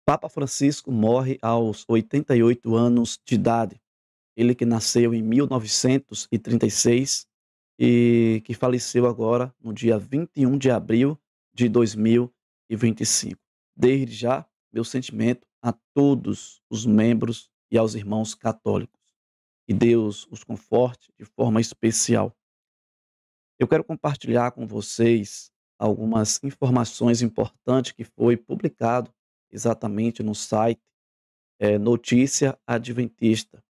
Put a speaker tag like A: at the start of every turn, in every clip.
A: Papa Francisco morre aos 88 anos de idade. Ele que nasceu em 1936 e que faleceu agora no dia 21 de abril de 2025. Desde já, meu sentimento a todos os membros e aos irmãos católicos. Que Deus os conforte de forma especial. Eu quero compartilhar com vocês algumas informações importantes que foi publicado exatamente no site Notícia Adventista,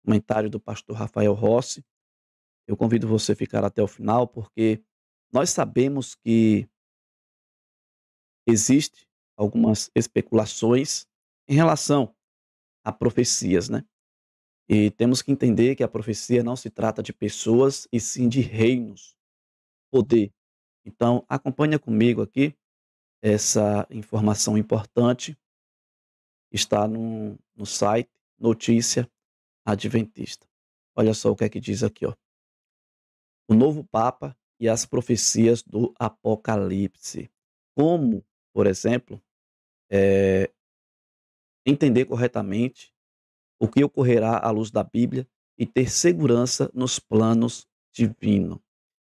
A: comentário do pastor Rafael Rossi. Eu convido você a ficar até o final, porque nós sabemos que existe algumas especulações em relação a profecias, né? E temos que entender que a profecia não se trata de pessoas, e sim de reinos, poder. Então, acompanha comigo aqui essa informação importante, está no site Notícia Adventista. Olha só o que é que diz aqui, ó. O novo Papa e as profecias do Apocalipse. Como, por exemplo, eh, entender corretamente o que ocorrerá à luz da Bíblia e ter segurança nos planos divinos.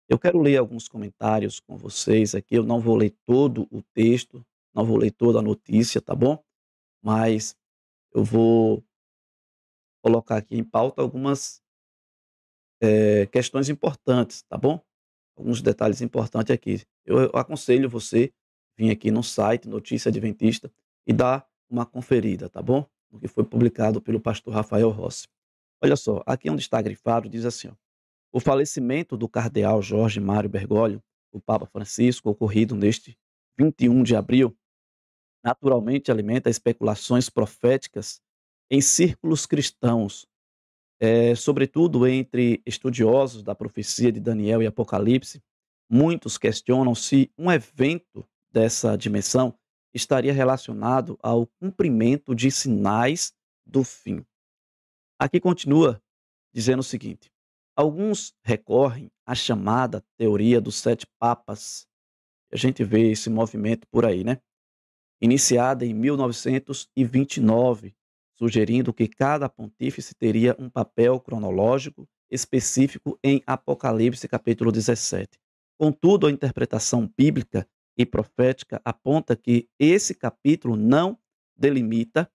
A: Eu quero ler alguns comentários com vocês aqui. Eu não vou ler todo o texto, não vou ler toda a notícia, tá bom? Mas eu vou colocar aqui em pauta algumas questões importantes, tá bom? Alguns detalhes importantes aqui. Eu aconselho você vir aqui no site Notícia Adventista e dar uma conferida, tá bom? No que foi publicado pelo pastor Rafael Rossi. Olha só, aqui onde está grifado, diz assim, ó: o falecimento do cardeal Jorge Mário Bergoglio, o Papa Francisco, ocorrido neste 21 de abril, naturalmente alimenta especulações proféticas em círculos cristãos, sobretudo entre estudiosos da profecia de Daniel e Apocalipse. Muitos questionam se um evento dessa dimensão estaria relacionado ao cumprimento de sinais do fim. Aqui continua dizendo o seguinte: alguns recorrem à chamada teoria dos sete papas. A gente vê esse movimento por aí, né? Iniciada em 1929, sugerindo que cada pontífice teria um papel cronológico específico em Apocalipse capítulo 17. Contudo, a interpretação bíblica e profética aponta que esse capítulo não delimita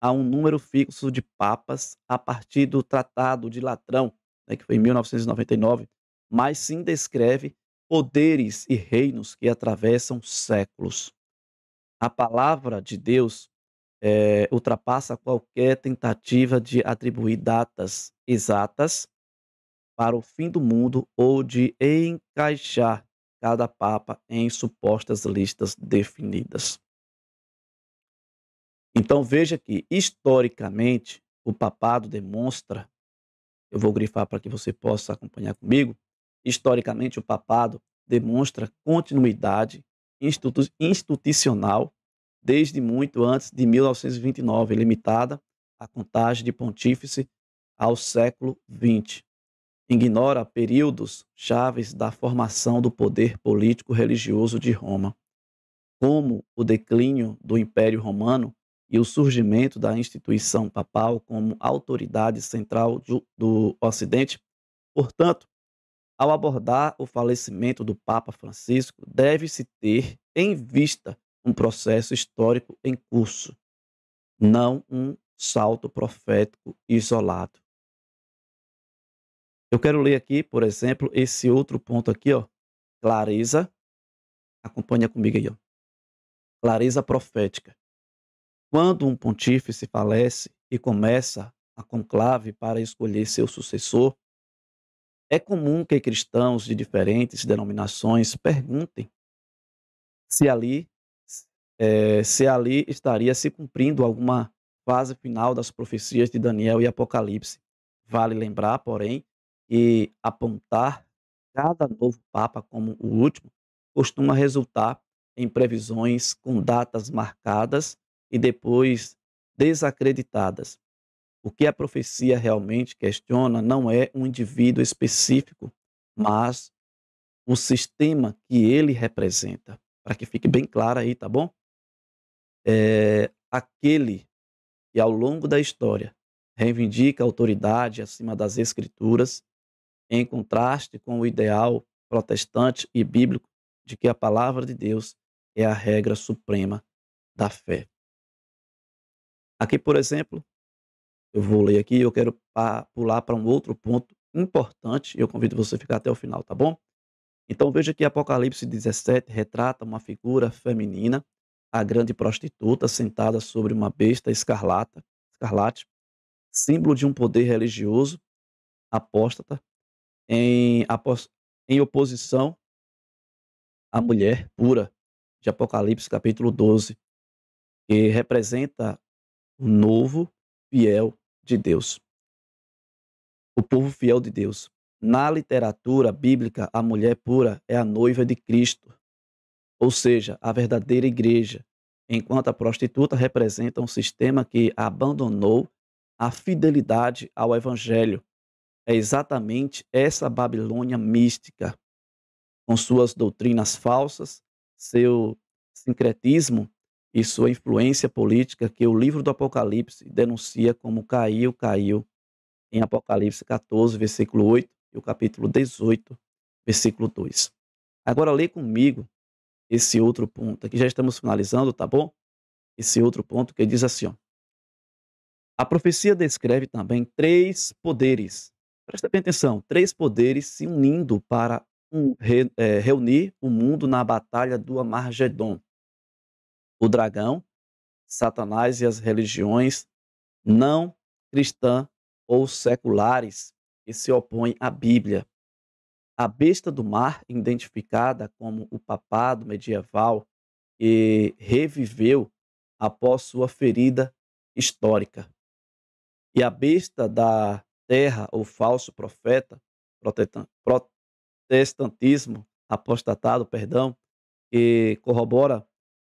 A: a um número fixo de papas a partir do Tratado de Latrão, né, que foi em 1999, mas sim descreve poderes e reinos que atravessam séculos. A palavra de Deus ultrapassa qualquer tentativa de atribuir datas exatas para o fim do mundo ou de encaixar cada papa em supostas listas definidas. Então veja que, historicamente, o papado demonstra, eu vou grifar para que você possa acompanhar comigo, historicamente o papado demonstra continuidade institucional desde muito antes de 1929, limitada a contagem de pontífice ao século XX. Ignora períodos chaves da formação do poder político religioso de Roma, como o declínio do Império Romano e o surgimento da instituição papal como autoridade central do Ocidente. Portanto, ao abordar o falecimento do Papa Francisco, deve-se ter em vista um processo histórico em curso, não um salto profético isolado. Eu quero ler aqui, por exemplo, esse outro ponto aqui, ó, clareza, acompanha comigo aí, ó, clareza profética. Quando um pontífice falece e começa a conclave para escolher seu sucessor, é comum que cristãos de diferentes denominações perguntem se ali, se ali estaria se cumprindo alguma fase final das profecias de Daniel e Apocalipse. Vale lembrar, porém, que apontar cada novo Papa como o último costuma resultar em previsões com datas marcadas e depois desacreditadas. O que a profecia realmente questiona não é um indivíduo específico, mas o sistema que ele representa. Para que fique bem claro aí, tá bom? aquele que, ao longo da história, reivindica a autoridade acima das Escrituras, em contraste com o ideal protestante e bíblico de que a palavra de Deus é a regra suprema da fé. Aqui, por exemplo, eu vou ler aqui, eu quero pular para um outro ponto importante e eu convido você a ficar até o final, tá bom? Então veja que Apocalipse 17 retrata uma figura feminina, a grande prostituta, sentada sobre uma besta escarlate, símbolo de um poder religioso apóstata, em, apos- em oposição à mulher pura, de Apocalipse capítulo 12, que representa o novo fiel de Deus, o povo fiel de Deus. Na literatura bíblica, a mulher pura é a noiva de Cristo, ou seja, a verdadeira igreja, enquanto a prostituta representa um sistema que abandonou a fidelidade ao evangelho. É exatamente essa Babilônia mística, com suas doutrinas falsas, seu sincretismo e sua influência política, que o livro do Apocalipse denuncia como caiu em Apocalipse 14, versículo 8, e o capítulo 18, versículo 2. Agora lê comigo esse outro ponto aqui, já estamos finalizando, tá bom? Esse outro ponto que diz assim, ó: a profecia descreve também três poderes. Presta bem atenção, três poderes se unindo para reunir o mundo na batalha do Amargedon. O dragão, Satanás e as religiões não cristã ou seculares que se opõem à Bíblia. A besta do mar, identificada como o papado medieval, que reviveu após sua ferida histórica. E a besta da terra, o falso profeta, protestantismo apostatado, perdão, que corrobora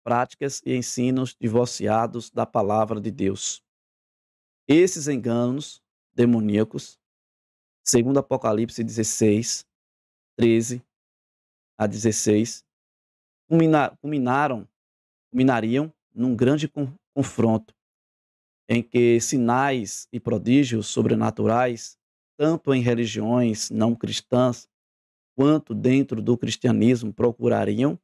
A: práticas e ensinos divorciados da palavra de Deus. Esses enganos demoníacos, segundo Apocalipse 16, 13 a 16, culminariam num grande confronto em que sinais e prodígios sobrenaturais, tanto em religiões não cristãs quanto dentro do cristianismo, procurariam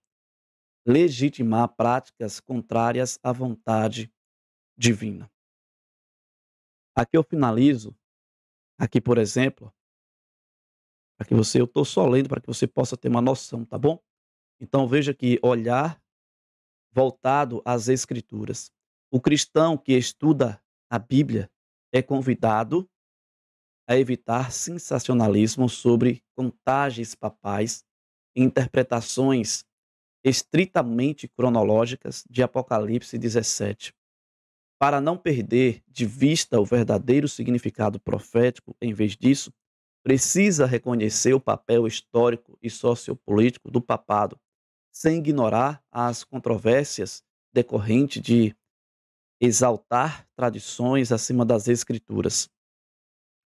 A: legitimar práticas contrárias à vontade divina. Aqui eu finalizo, aqui por exemplo, para que você, eu estou só lendo para que você possa ter uma noção, tá bom? Então veja que olhar voltado às escrituras. O cristão que estuda a Bíblia é convidado a evitar sensacionalismo sobre contagens papais e interpretações estritamente cronológicas de Apocalipse 17. Para não perder de vista o verdadeiro significado profético, em vez disso, precisa reconhecer o papel histórico e sociopolítico do papado, sem ignorar as controvérsias decorrentes de exaltar tradições acima das escrituras.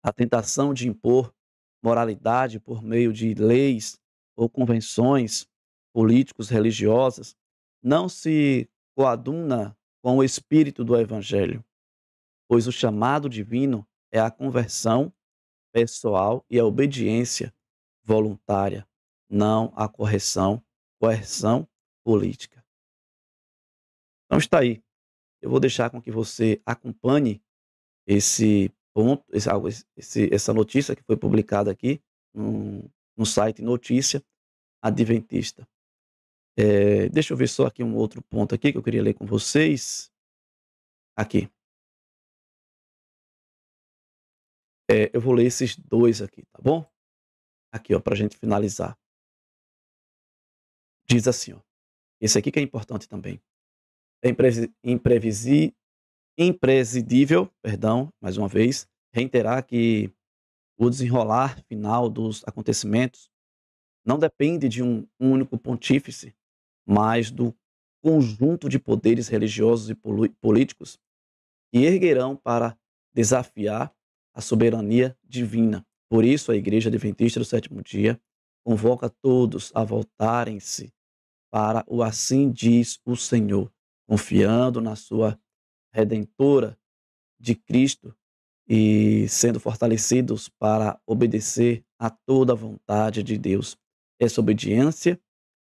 A: A tentação de impor moralidade por meio de leis ou convenções políticos religiosas não se coaduna com o espírito do evangelho, pois o chamado divino é a conversão pessoal e a obediência voluntária, não a coerção política. Então está aí. Eu vou deixar com que você acompanhe esse ponto, essa notícia que foi publicada aqui no site Notícia Adventista. Deixa eu ver só aqui um outro ponto aqui que eu queria ler com vocês. Aqui. Eu vou ler esses dois aqui, tá bom? Aqui, ó, para a gente finalizar. Diz assim, ó. Esse aqui que é importante também. É imprescindível, perdão, mais uma vez, reiterar que o desenrolar final dos acontecimentos não depende de um único pontífice, mas do conjunto de poderes religiosos e políticos que erguerão para desafiar a soberania divina. Por isso, a Igreja Adventista do Sétimo Dia convoca todos a voltarem-se para o assim diz o Senhor, confiando na sua redentora de Cristo e sendo fortalecidos para obedecer a toda a vontade de Deus. Essa obediência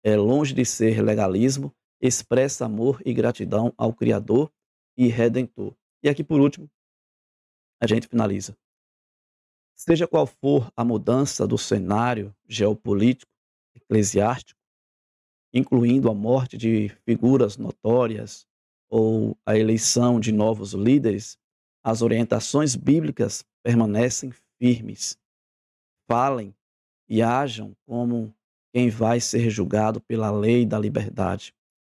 A: é longe de ser legalismo, expressa amor e gratidão ao Criador e Redentor. E aqui, por último, a gente finaliza. Seja qual for a mudança do cenário geopolítico, eclesiástico, incluindo a morte de figuras notórias ou a eleição de novos líderes, as orientações bíblicas permanecem firmes. Falem e hajam como quem vai ser julgado pela lei da liberdade.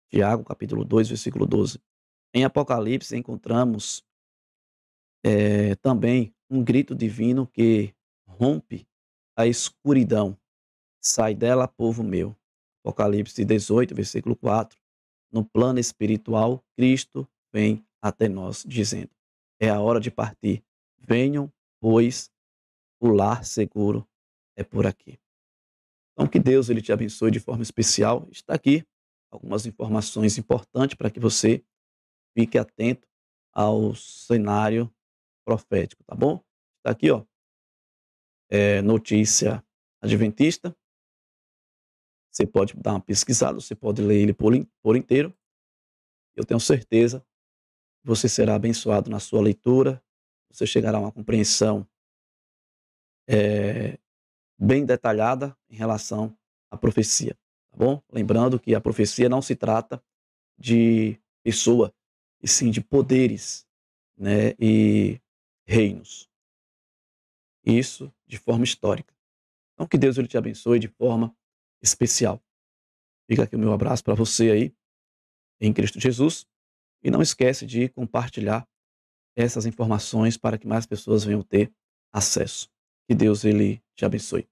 A: Tiago, capítulo 2, versículo 12. Em Apocalipse encontramos também um grito divino que rompe a escuridão. Sai dela, povo meu. Apocalipse 18, versículo 4. No plano espiritual, Cristo vem até nós, dizendo: é a hora de partir. Venham, pois o lar seguro é por aqui. Então, que Deus ele te abençoe de forma especial. Está aqui algumas informações importantes para que você fique atento ao cenário profético, tá bom? Está aqui, ó, notícia adventista. Você pode dar uma pesquisada, você pode ler ele por inteiro. Eu tenho certeza que você será abençoado na sua leitura. Você chegará a uma compreensão eh, bem detalhada em relação à profecia, tá bom? Lembrando que a profecia não se trata de pessoa, e sim de poderes, né, e reinos. Isso de forma histórica. Então que Deus ele te abençoe de forma especial. Fica aqui o meu abraço para você aí, em Cristo Jesus. E não esquece de compartilhar essas informações para que mais pessoas venham ter acesso. Que Deus ele te abençoe.